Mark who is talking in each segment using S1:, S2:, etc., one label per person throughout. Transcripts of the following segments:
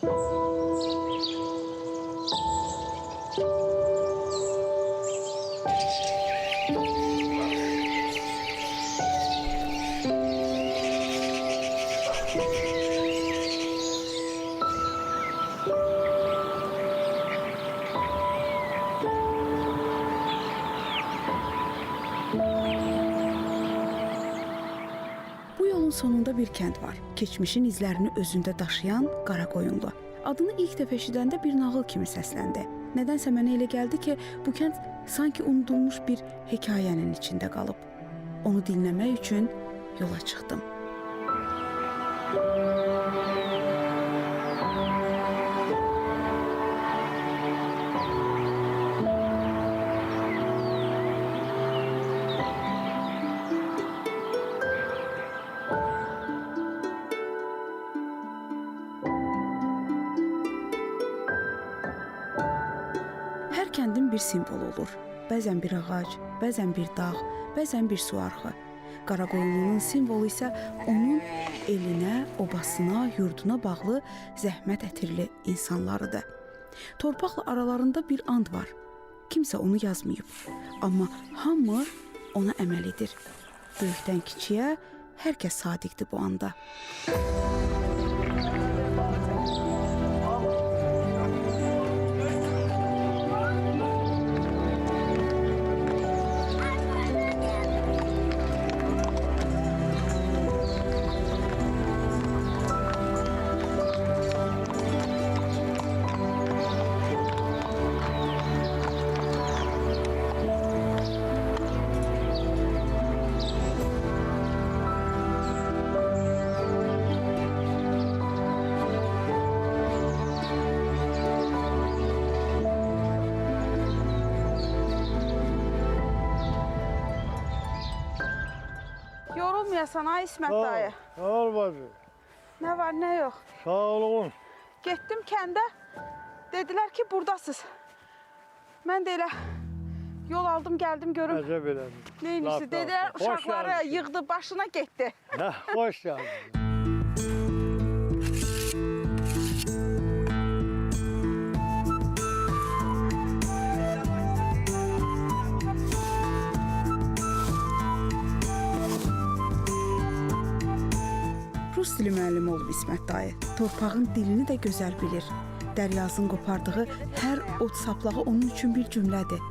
S1: Bu yolun sonunda bir kənd var. Keçmişin izlərini özündə daşıyan Qaraqoyunlu. Adını ilk dəfə eşidəndə bir nağıl kimi səsləndi. Nədənsə mənə elə gəldi ki, bu kənd sanki unudulmuş bir hekayənin içində qalıb. Onu dinləmək üçün yola çıxdım. Hər kəndin bir simvolu olur. Bəzən bir ağac, bəzən bir dağ, bəzən bir su arxı. Qaraqoyunlunun simvolu isə onun elinə, obasına, yurduna bağlı zəhmət ətirli insanlarıdır. Torpaqla aralarında bir and var. Kimsə onu yazmayıb. Amma hamı ona əməl edir. Böyükdən kiçiyə hər kəs sadiqdir bu anda. Yorulmayasan ha İsmət dayı.
S2: Sağ ol bacı.
S1: Nə var, nə yox.
S2: Sağ olun.
S1: Getdim kəndə, dedilər ki, buradasınız. Mən də elə yol aldım, gəldim görüm.
S2: Əcəb elədim.
S1: Neynisi, dedilər, uşaqları yığdı, başına getdi.
S2: Nə, hoş geldin.
S1: Rus dili müəllimi olub İsmət dayı. Torpağın dilini də gözəl bilir. Dəryazın qopardığı hər ot saplağı onun üçün bir cümlədir.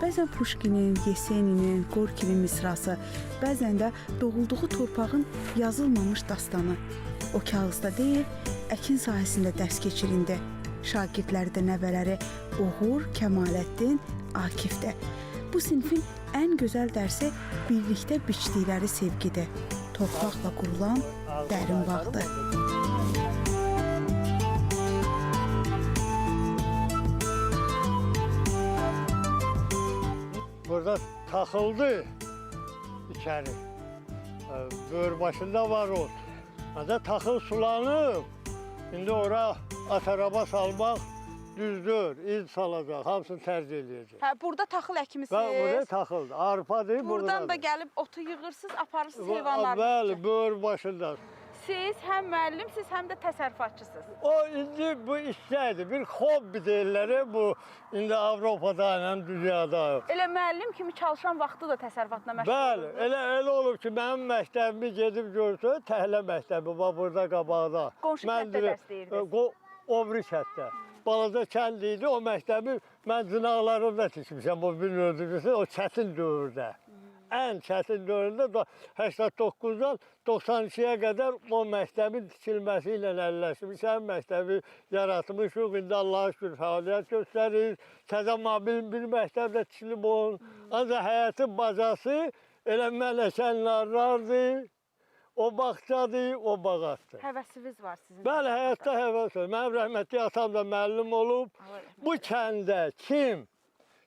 S1: Bəzən Puşkinin, Yeseninin, Gorkinin misrası, bəzən də doğulduğu torpağın yazılmamış dastanı. O kağızda deyil, əkin sahəsində dərs keçirindi. Şagirdləri də nəvələri Uğur, Kəmaləddin, Akifdir. Bu sinfin ən gözəl dərsi birlikdə biçdikləri sevgidir. Torpaqla qurulan dərin bağdır.
S2: Burada takıldı içeri. Böğür başında var ot. Hadi takıl sulanıp, şimdi oraya at araba salmak düzdür, iz salacak, hamısını tercih edecek.
S1: Hə, burada taxıl əkmisiniz.
S2: Burada takıldı, arpadır,
S1: Buradan da gəlib otu yığırsınız, aparırsınız heyvanlarınızı.
S2: Bəli, böğür başında.
S1: Siz həm müəllimsiz, həm də təsərrüfatçısınız.
S2: O indi bu işlerdi, bir hobbi deyirlər bu, indi Avropada, həm dünyada.
S1: Elə müəllim kimi çalışan vaxtı da təsərrüfatla məşğul
S2: Bəli,
S1: olurdu.
S2: elə olur ki, mənim məktəbimi gedib görsün, Təhlə məktəbi var burada qabağda.
S1: Qonşu kənddə dərs deyirdiniz.
S2: Obri kənddə. Balaca kənd idi, o məktəbi mən cınaqlarımda tikmişəm, o bilmiyordu, o çətin dövrdə. Ən çətin dövründə 89-dan 92-yə qədər o məktəbin tikilməsi ilə əlləşmişəm, məktəbi yaratmışıq, indi Allah'a şükür fəaliyyət göstərir. Təzə mobil bir məktəbdə tikilib olun. Ancaq həyatın bacası elə mələkənlərdir, o bağçadır, o bağatdır.
S1: Həvəsiniz var sizin.
S2: Bəli, həyatda həvəs var. Mənim rəhmətli atam da müəllim olub. Bu kəndə kim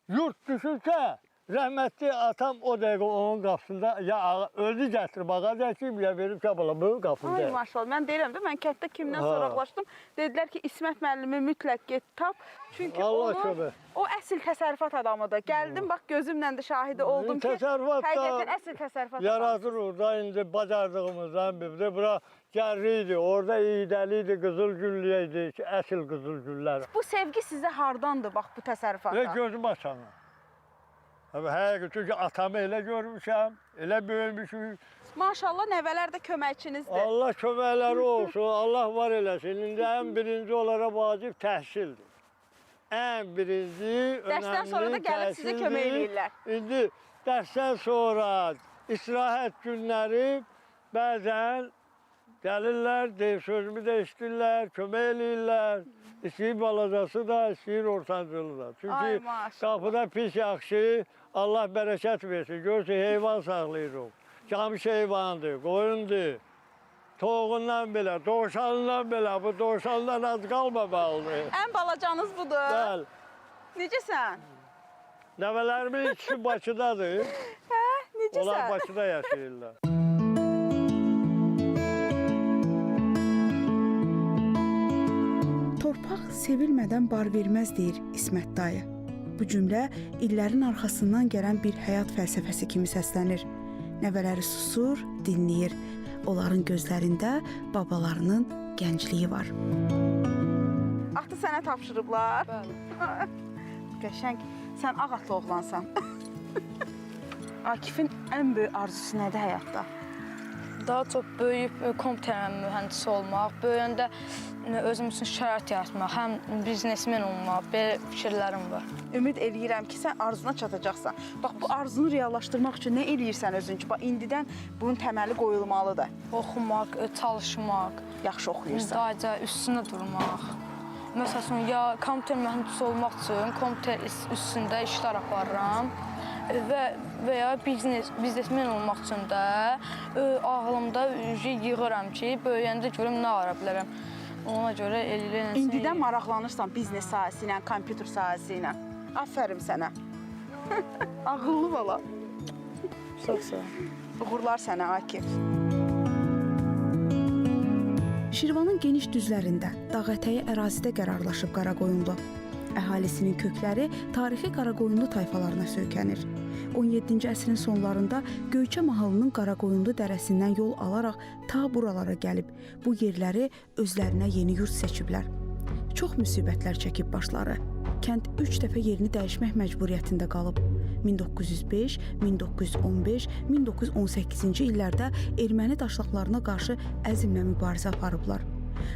S2: yurt düşürsə, Rəhmətli atam o dəqiqə onun qapısında ya özü gətirib ağac əkib, ya verib çapala bu qapında.
S1: Ay maşallah, mən deyirəm də, mən kənddə kimdən soraqlaşdım. Dedilər ki, İsmət müəllimi mütləq get tap. Çünki o əsl təsərrüfat adamıdır. Gəldim, bax gözümlə də şahidi oldum ki, həqiqətən əsl təsərrüfat adamıdır.
S2: Yaradır orada, indi bacardığımızdan bir bura gərri idi, orada iydəli idi, qızıl güllü idi, əsl qızıl güllər.
S1: Bu sevgi sizə hardandır, bax bu təsərrüfatda?
S2: Gözüm açanı. Həqiqətən, çünki atamı elə görmüşəm, elə böyümüşük.
S1: Maşallah, nəvələr də köməkçinizdir.
S2: Allah köməkləri olsun, Allah var eləsin. İndi ən birinci olaraq vacib təhsildir. Ən birinci,
S1: dərsdən sonra da gəlib sizə kömək edirlər.
S2: İndi dərsdən sonra istirahət günləri bəzən gəlirlər, sözümü də işləyirlər, kömək eləyirlər. İstəyir balacası da, istəyir ortancılı da. Çünki qapıda pis yaxşı, Allah bərəkət versin. Görürsə, heyvan saxlayırıq. Camış heyvandır, qoyundur. Toğundan belə, dovşanından belə, bu dovşandan az qalmamalıdır.
S1: Ən balacanız budur.
S2: Bəli.
S1: Necəsən?
S2: Nəvələrimin ikisi Bakıdadır.
S1: Hə, necəsən?
S2: Onlar Bakıda yaşayırlar.
S1: Torpaq sevilmədən bar verməz deyir İsmət dayı. Bu cümlə illərin arxasından gələn bir həyat fəlsəfəsi kimi səslənir. Nəvələri susur, dinləyir. Onların gözlərində babalarının gəncliyi var. Atı sənə tapşırıblar. Bəli. Qəşəng, sən ağ atlı oğlansan. Akifin ən böyük arzusu nədir həyatda?
S3: Daha çox böyüyüb kompüter mühəndisi olmaq, böyüyəndə özüm üçün şərait yaratmaq, həm biznesmen olmaq, belə fikirlərim var.
S1: Ümid eləyirəm ki, sən arzuna çatacaqsan. Bax, bu arzunu reallaşdırmaq üçün nə eləyirsən özün üçün? Bax, indidən bunun təməli qoyulmalıdır.
S3: Oxumaq, çalışmaq.
S1: Yaxşı oxuyursan.
S3: Dayca üstündə durmaq. Məsələn, ya kompüter mühəndisi olmaq üçün kompüter üstündə işlər aparıram. Və ya biznesmen olmaq üçün də ağlımda yığıram ki, böyüyəndə görüm nə ara bilərəm. Ona görə eləyirəm.
S1: İndidən maraqlanırsan biznes sahəsi ilə, kompüter sahəsi ilə. Aferin sənə. Ağıllı bala.
S3: Çox sağ ol.
S1: Uğurlar sənə, Akif. Şirvanın geniş düzlərində, dağ-ətəyi ərazidə qərarlaşıb Qaraqoyunlu. Əhalisinin kökləri tarixi Qaraqoyunlu tayfalarına söykənir. 17-ci əsrin sonlarında Göyçə mahalının Qaraqoyunlu dərəsindən yol alaraq ta buralara gəlib, bu yerləri özlərinə yeni yurt seçiblər. Çox müsibətlər çəkib başları. Kənd 3 dəfə yerini dəyişmək məcburiyyətində qalıb. 1905, 1915, 1918-ci illərdə erməni daşlaqlarına qarşı əzmlə mübarizə aparıblar.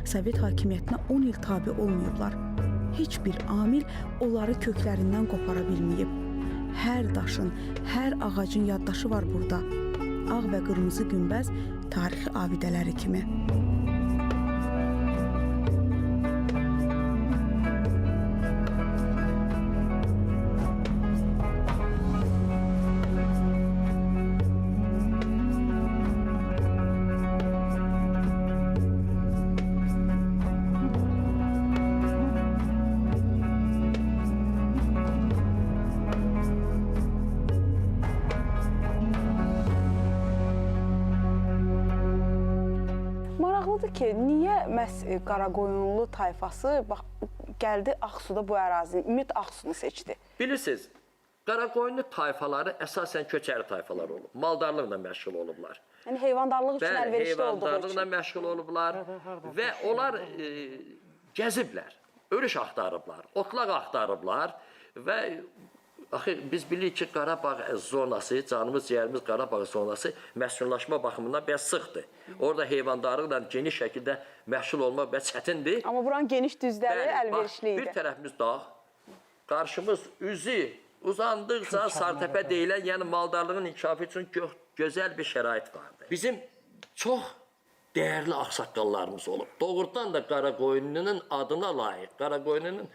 S1: Sovet hakimiyyətinə 10 il tabe olmayıblar. Heç bir amil onları köklərindən qopara bilməyib. Hər daşın, hər ağacın yaddaşı var burada. Ağ və qırmızı günbəz tarixi abidələri kimi. Maraqlıdır ki, niyə məhz Qaraqoyunlu tayfası gəldi Ağsuda bu ərazini, ümid Ağsunu seçdi?
S4: Bilirsiniz, Qaraqoyunlu tayfaları əsasən köçəri tayfalar olub, maldarlıqla məşğul olublar.
S1: Yəni heyvandarlıq üçün əlverişli olduğu üçün.
S4: Heyvandarlıqla məşğul olublar və onlar gəziblər, örüş axtarıblar, otlaq axtarıblar və axı biz bilirik ki, Qarabağ zonası, canımız, ciyərimiz Qarabağ zonası məskunlaşma baxımından biraz sıxdır. Orada heyvandarlıqla geniş şəkildə məşğul olmaq biraz çətindir.
S1: Amma buranın geniş düzləri əlverişli idi.
S4: Bir tərəfimiz dağ, qarşımız üzü uzandıqca Sartəpə deyilən, yəni maldarlığın inkişafı üçün gözəl bir şərait vardı. Bizim çox dəyərli ağsaqqallarımız olub. Doğrudan da Qaraqoyunlunun adına layiq, Qaraqoyunlunun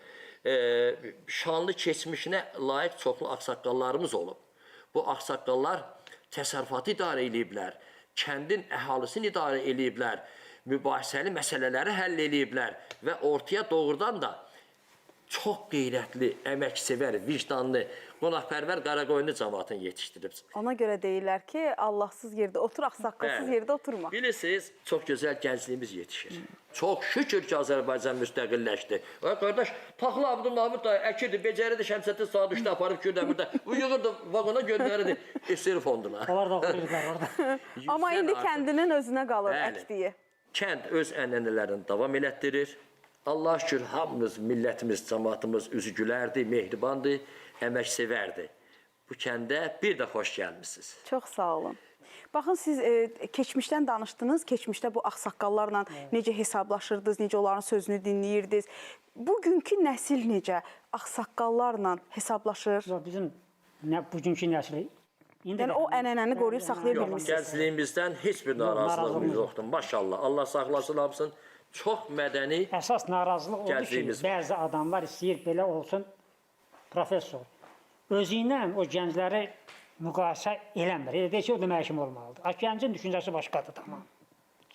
S4: şanlı keçmişinə layiq çoxlu ağsaqqallarımız olub. Bu ağsaqqallar təsərrüfatı idarə ediblər, kəndin əhalisini idarə ediblər, mübahisəli məsələləri həll ediblər və ortaya doğrudan da çox qeyrətli, əməksevər, vicdanlı, qonaqpərvər Qaraqoyunlu cəmaatını yetişdirib.
S1: Ona görə deyirlər ki, Allahsız yerdə otur, ağsaqqalsız
S4: Bəli.
S1: yerdə oturma.
S4: Bilirsiniz, çox gözəl gəncliyimiz yetişir. Çox şükür ki, Azərbaycan müstəqilləşdi. Və qardaş, Taxlı Abdülhamid dayı əkirdi, becərirdi, Şəmsəddin saat 3-də aparıb Kürdəmirdə. Bu yığırdı, vaqona göndərirdi SSR fonduna.
S5: Onlar da oxuyurdular orada.
S1: Amma indi
S4: artıq-
S1: kəndinin özünə qalır
S4: Bəli.
S1: əkdiyi.
S4: Kənd öz ənənələrini davam elətdirir. Allah şükür, hamımız, millətimiz, cəmaatımız üzü gülərdi, mehribandır, əməksevərdir. Bu kəndə bir də xoş gəlmişsiniz.
S1: Çox sağ olun. Baxın, siz keçmişdən danışdınız, keçmişdə bu ağsaqqallarla necə hesablaşırdınız, necə onların sözünü dinləyirdiniz. Bugünkü nəsil necə ağsaqqallarla hesablaşır?
S5: Bizim bugünkü nəsli
S1: Yəni o ənənəni qoruyub saxlaya
S4: Yox,
S1: bilmişsiniz.
S4: gəncliyimizdən heç bir narazılığımız
S5: narazılığımız
S4: yoxdur. Maşallah, Allah saxlasın, hamısın. Çox mədəni.
S5: əsas narazılıq odur ki,
S4: Gəncliyimiz var.
S5: bəzi adamlar istəyir belə olsun professor. Özü ilə o gəncləri müqayisə eləmir. Elə deyir ki, o demək kimi olmalıdır. Gəncin düşüncəsi başqadır, tamam.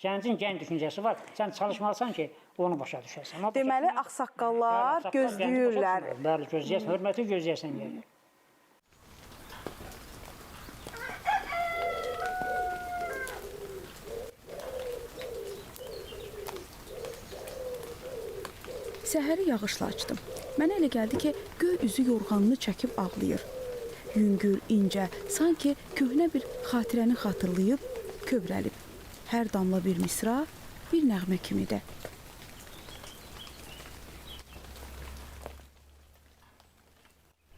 S5: Gəncin gənc düşüncəsi var. Sən çalışmalısan ki, onu başa düşəsən.
S1: Deməli, ağsaqqallar gözləyirlər.
S5: Bəli, gözləyəsən, hörməti gözləyəsən yeri.
S1: Səhəri yağışla açdım. Mənə elə gəldi ki, göy üzü yorğanını çəkib ağlayır. Yüngül, incə, sanki köhnə bir xatirəni xatırlayıb, kövrəlib. Hər damla bir misra, bir nəğmə kimidir.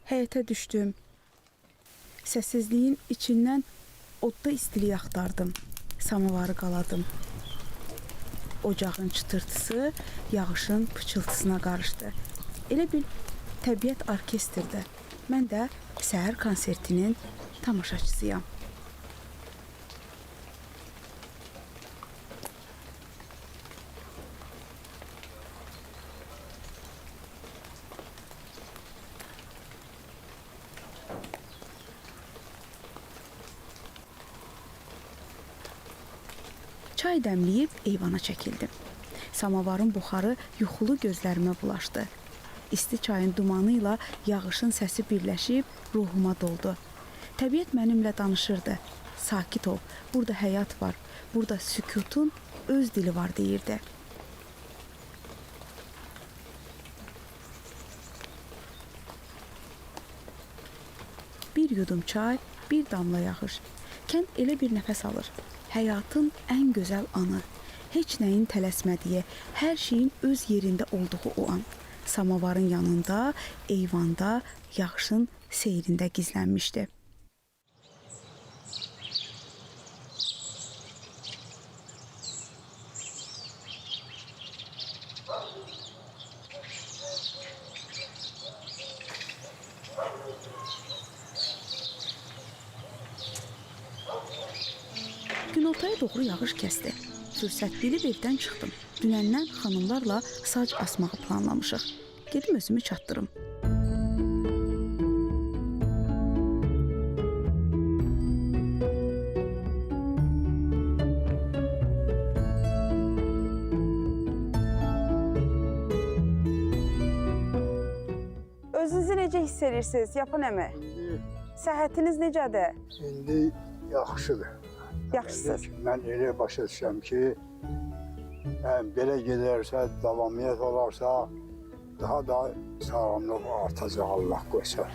S1: Həyətə düşdüm. Səssizliyin içindən odda istilik axtardım. Samavarı qaladım. Ocağın çıtırtısı yağışın pıçıltısına qarışdı. Elə bil təbiət orkestrdir. Mən də səhər konsertinin tamaşaçısıyam. Çay dəmləyib eyvana çəkildim. Samavarın buxarı yuxulu gözlərimə bulaşdı. İsti çayın dumanı ilə yağışın səsi birləşib ruhuma doldu. Təbiət mənimlə danışırdı. Sakit ol, burada həyat var, burada sükutun öz dili var deyirdi. Bir yudum çay, bir damla yağış. Kənd elə bir nəfəs alır. Həyatın ən gözəl anı. Heç nəyin tələsmədiyi, hər şeyin öz yerində olduğu o an. Samavarın yanında, eyvanda, yağışın seyrində gizlənmişdi. Günortaya doğru yağış kəsdi. Fürsət bilib evdən çıxdım. Dünəndən xanımlarla saç asmağı planlamışıq. Gedim özümü çatdırım. Özünüzü necə hiss edirsiniz, Yapan əmi? Səhhətiniz necədir?
S6: İndi yaxşıdır.
S1: Yaxşısınız.
S6: Mən elə başa düşürəm ki, belə gedərsə, davamiyyət olarsa, daha da sağlamlıq artacaq Allah qoysa.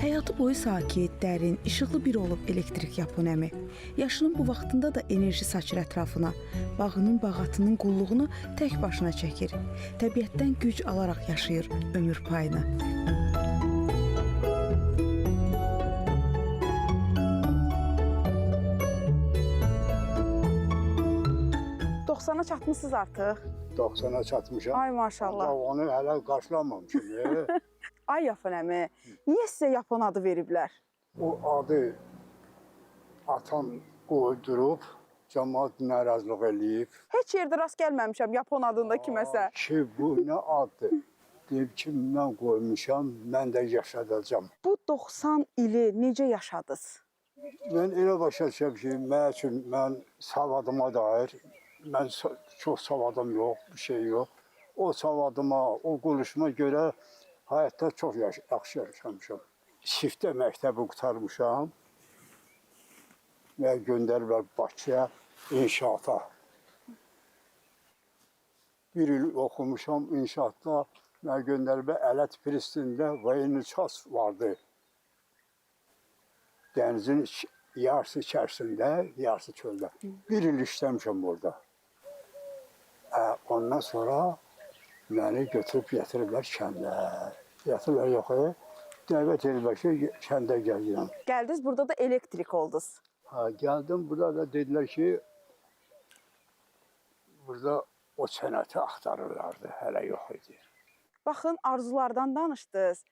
S1: Həyatı boyu sakit, dərin, işıqlı biri olub elektrik Yapan əmi. Yaşının bu vaxtında da enerji saçır ətrafına. Bağının, bağatının qulluğunu tək başına çəkir. Təbiətdən güc alaraq yaşayır ömür payını. Sana çatmışsınız artıq.
S6: 90-a çatmışam.
S1: Ay maşallah.
S6: Onu hələ qarşılamamışım.
S1: Ay Yapan əmi, niyə sizə Yapan adı veriblər?
S6: O adı atam qoydurub, cəmaat narazılıq eləyib.
S1: Heç yerdə rast gəlməmişəm Yapan adında kiməsə.
S6: Ki, bu nə addır? Deyib ki, mən qoymuşam, mən də yaşadacam.
S1: Bu 90 ili necə yaşadınız?
S6: Mən elə başa düşürəm ki, mən savadıma dair mən çox savadım yox, bir şey yox. O savadıma, o quruluşuma görə həyatda çox yaxşı yaşamışam. Çiftə məktəbi qurtarmışam və göndəriblər Bakıya inşaata. Bir il oxumuşam inşaatda, mən göndəriblər Ələt Pristində voyinli ças vardı. Dənizin yarısı içərisində, yarısı çöldə. Bir il işləmişəm orada. Ondan sonra məni götürüb gətiriblər kəndə. Gətiriblər yox, dəvət ediblər ki, kəndə gəlirəm.
S1: Gəldiniz, burada da elektrik oldunuz.
S6: Gəldim, burada da dedilər ki, burada o sənəti axtarırlardı, hələ yox idi.
S1: Baxın, arzulardan danışdınız.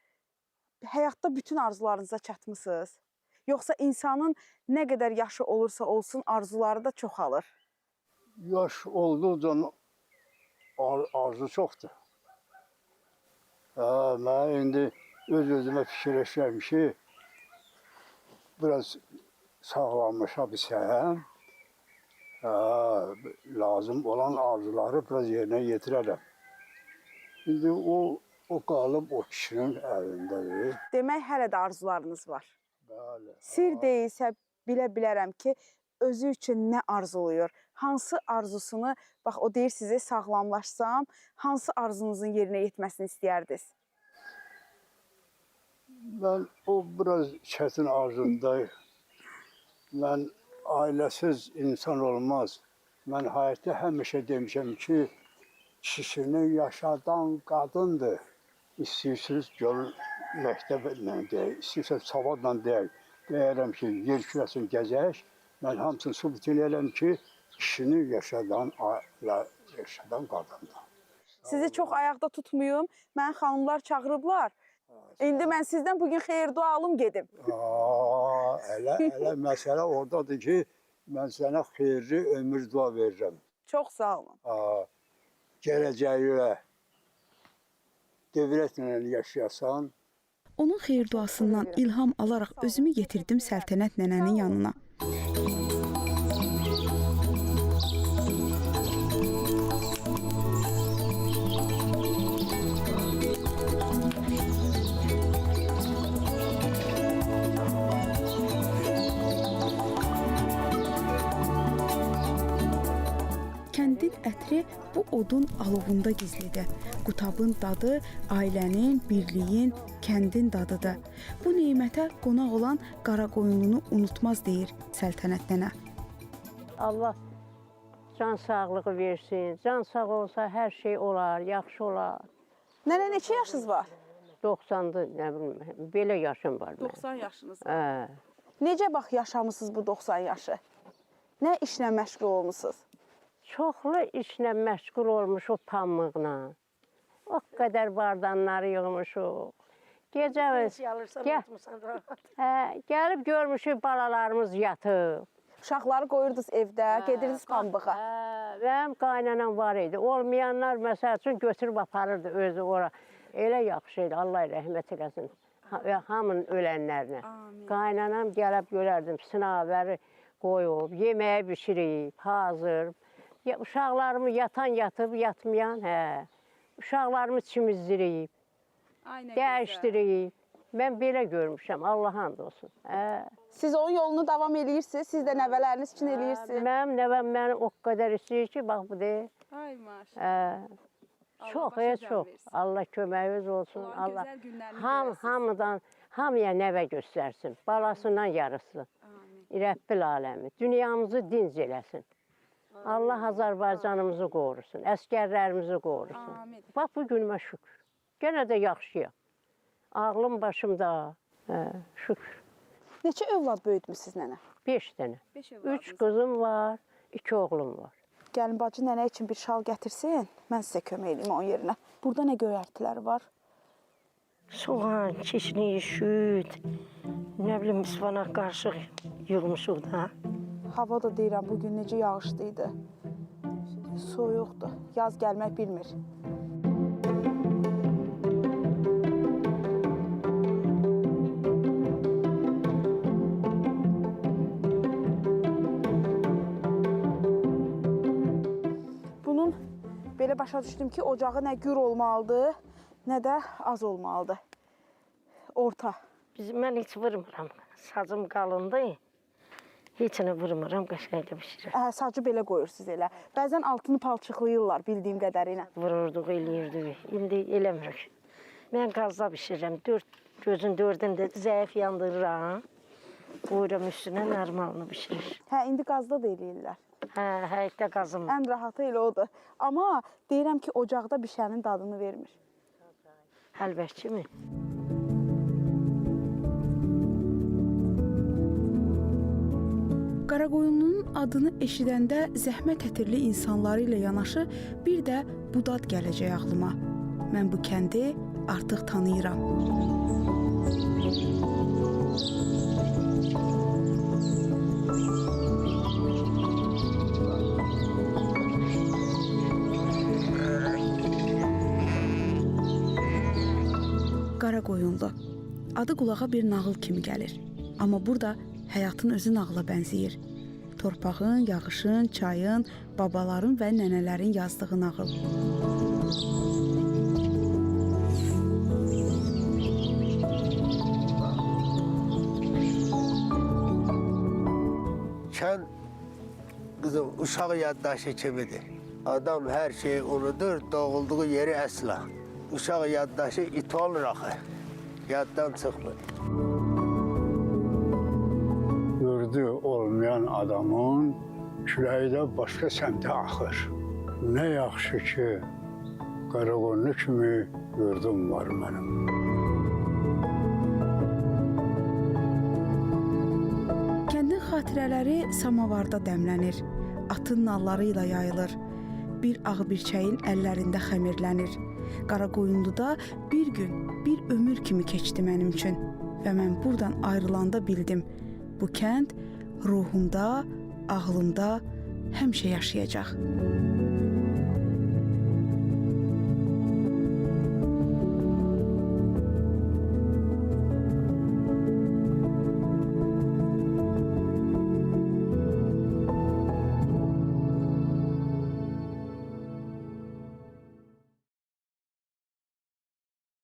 S1: Həyatda bütün arzularınıza çatmısınız? Yoxsa insanın nə qədər yaşı olursa olsun, arzuları da çoxalır?
S6: Yaş olduqca arzu çoxdur. Mən indi öz-özümə fikirləşirəm ki, biraz sağlanmışa bilsəm, lazım olan arzuları biraz yerinə yetirərəm. İndi o qalıb o kişinin əlindədir.
S1: Demək, hələ də arzularınız var.
S6: Bəli.
S1: Sir deyilsə, bilə bilərəm ki, özü üçün nə arzuluyur? Hansı arzusunu, bax o deyir sizi sağlamlaşsam, hansı arzunuzun yerinə yetməsini istəyərdiniz?
S6: Mən o biraz çətin arzumdayım. Mən ailəsiz insan olmaz. Mən həyatda həmişə demişəm ki, kişini yaşadan qadındır. İstəyirsiniz, görün, məktəblə deyək, istəyirsiniz, savadla deyək. Deyərəm ki, yer kürəsini gəzək, mən hamısını sübut eləyərəm ki, kişini yaşadan qadındır.
S1: Sizi çox ayaqda tutmayım, mən xanımlar çağırıblar. İndi mən sizdən bugün xeyir dua alım gedim.
S6: Elə məsələ oradadır ki, mən sənə xeyirli ömür dua verirəm.
S1: Çox sağ olun.
S6: Gələcəyə dövrətlə yaşayasan.
S1: Onun xeyir duasından ilham alaraq özümü yetirdim Səltənət nənənin yanına. Kəndin ətri bu odun alovunda gizlidir. Qutabın dadı ailənin, birliyin, kəndin dadıdır. Bu nemətə qonaq olan Qaraqoyunlunu unutmaz deyir Səltənət nənə.
S7: Allah can sağlığı versin. Can sağ olsa hər şey olar, yaxşı olar.
S1: Nənə, neçə yaşınız var?
S7: 90'dır, nə bilim, belə yaşım var mənim.
S1: 90 yaşınız var. Necə bax yaşamısınız bu 90 yaşı? Nə işlə məşğul olmusunuz?
S7: Çoxlu işlə məşğul olmuşuq pambıqla. O qədər bardanları yığmışuq. Gecə gəlib görmüşük balalarımız yatıb.
S1: Uşaqları qoyurdunuz evdə, gedirdiniz pambığa.
S7: Mənim qaynanam var idi. Olmayanlar məsəl üçün götürüb aparırdı özü ora. Elə yaxşı idi, Allah rəhmət eləsin. Hamının ölənlərinə. Qaynanam gəlib görərdim, sinavəri qoyub, yeməyi bişirib, hazır. Uşaqlarımı yatan yatıb, yatmayan, uşaqlarımı çimizdirib, dəyişdirib. Mən belə görmüşəm, Allah and olsun.
S1: Siz onun yolunu davam edirsiniz, siz də nəvələriniz üçün edirsiniz.
S7: Mənim nəvəm məni o qədər istəyir ki, bax bu deyil.
S1: Ay maşallah.
S7: Çox, çox. Allah köməyiniz olsun. Allah hamıdan, hamıya nəvə göstərsin. Balasından yarısın. Rəbbil aləmi. Dünyamızı dinc eləsin. Allah Azərbaycanımızı qorusun. Əskərlərimizi qorusun. Bax bu günümə şükür. Yenə də yaxşıyam. Ağlım başımda. Şükür.
S1: Neçə övlad böyütmüşsünüz nənə?
S7: 5 dənə. 3 qızım var, 2 oğlum var.
S1: Gəlin bacı nənə üçün bir şal gətirsin, mən sizə kömək edeyim onun yerinə. Burada nə göyərtilər var?
S8: Soğan, çeşni, süt, nə bilim, ıspanak, qarışıq yığmışıq da.
S1: Hava da deyirəm, bugün necə yağışlı idi. Soyuqdur, yaz gəlmək bilmir. belə başa düşdüm ki, ocağı nə gür olmalıdır, nə də az olmalıdır. Orta.
S8: Mən heç vurmuram. Sacım qalındır. Heç nə vurmuram, qəşənglə bişirir.
S1: Sacı belə qoyursunuz elə. Bəzən altını palçıqlayırlar bildiyim qədərilə.
S8: Vururduq, eləyirdik. İndi eləmirik. Mən qazda bişirirəm. Gözün dördündə zəif yandırıram. Qoyuram üstünə, normalını bişirir.
S1: İndi qazda da eləyirlər.
S8: Həyətdə qazım.
S1: Ən rahatı elə odur. Amma deyirəm ki, ocaqda bişənin dadını vermir.
S8: Əlbəttə mi?
S1: Qaraqoyunlunun adını eşidəndə zəhmət ətirli insanları ilə yanaşı bir də bu dad gələcək ağlıma. Mən bu kəndi artıq tanıyıram. Qaraqoyunlu. Adı qulağa bir nağıl kimi gəlir. Amma burada həyatın özü nağıla bənzəyir. Torpağın, yağışın, çayın, babaların və nənələrin yazdığı nağıl.
S9: Kənd qızım uşaq yaddaşı kimidir. Adam hər şeyi unudur, doğulduğu yeri əsla. Uşaq yaddaşı it olur axı. Yaddan çıxmır.
S6: Yurdu olmayan adamın küləyi də başqa səmtə axır. Nə yaxşı ki, Qaraqoyunlu kimi yurdum var mənim.
S1: Kəndin xatirələri samavarda dəmlənir, atın nalları ilə yayılır. Bir ağ birçəyin əllərində xəmirlənir. Qaraqoyunluda bir gün, bir ömür kimi keçdi mənim üçün və mən buradan ayrılanda bildim. Bu kənd ruhumda, ağlımda həmişə yaşayacaq.